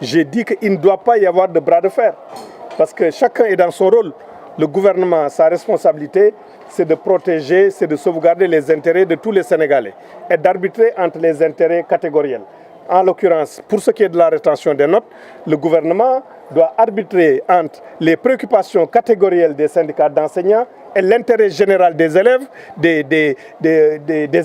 j'ai dit qu'il ne doit pas y avoir de bras de fer. Parce que chacun est dans son rôle. Le gouvernement, sa responsabilité, c'est de protéger, c'est de sauvegarder les intérêts de tous les Sénégalais et d'arbitrer entre les intérêts catégoriels. En l'occurrence, pour ce qui est de la rétention des notes, le gouvernement doit arbitrer entre les préoccupations catégorielles des syndicats d'enseignants et l'intérêt général des élèves, des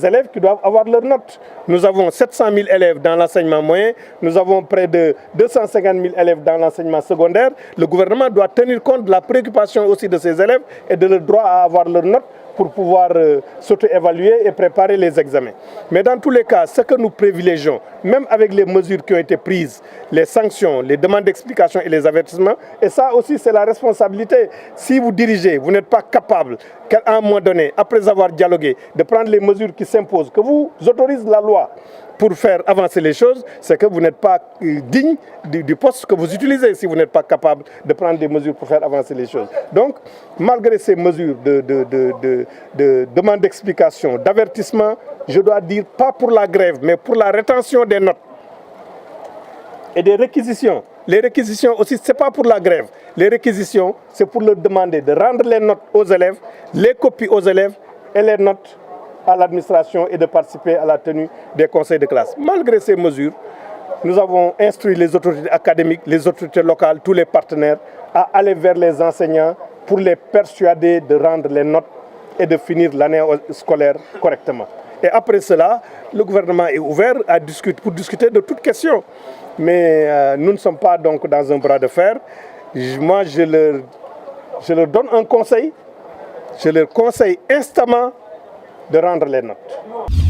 élèves qui doivent avoir leurs notes. Nous avons 700 000 élèves dans l'enseignement moyen, nous avons près de 250 000 élèves dans l'enseignement secondaire. Le gouvernement doit tenir compte de la préoccupation aussi de ces élèves et de leur droit à avoir leurs notes pour pouvoir s'auto-évaluer et préparer les examens. Mais dans tous les cas, ce que nous privilégions, même avec les mesures qui ont été prises, les sanctions, les demandes d'explication et les avertissements, et ça aussi c'est la responsabilité. Si vous dirigez, vous n'êtes pas capable, à un moment donné, après avoir dialogué, de prendre les mesures qui s'imposent, que vous autorise la loi pour faire avancer les choses, c'est que vous n'êtes pas digne du poste que vous utilisez si vous n'êtes pas capable de prendre des mesures pour faire avancer les choses. Donc, malgré ces mesures de demande d'explication, d'avertissement, je dois dire pas pour la grève, mais pour la rétention des notes et des réquisitions. Les réquisitions aussi, ce n'est pas pour la grève. Les réquisitions, c'est pour leur demander de rendre les notes aux élèves, les copies aux élèves et les notes à l'administration et de participer à la tenue des conseils de classe. Malgré ces mesures, nous avons instruit les autorités académiques, les autorités locales, tous les partenaires à aller vers les enseignants pour les persuader de rendre les notes et de finir l'année scolaire correctement. Et après cela, le gouvernement est ouvert pour discuter de toutes questions. Mais nous ne sommes pas donc dans un bras de fer. Moi, je leur donne un conseil. Je leur conseille instamment de rendre les notes.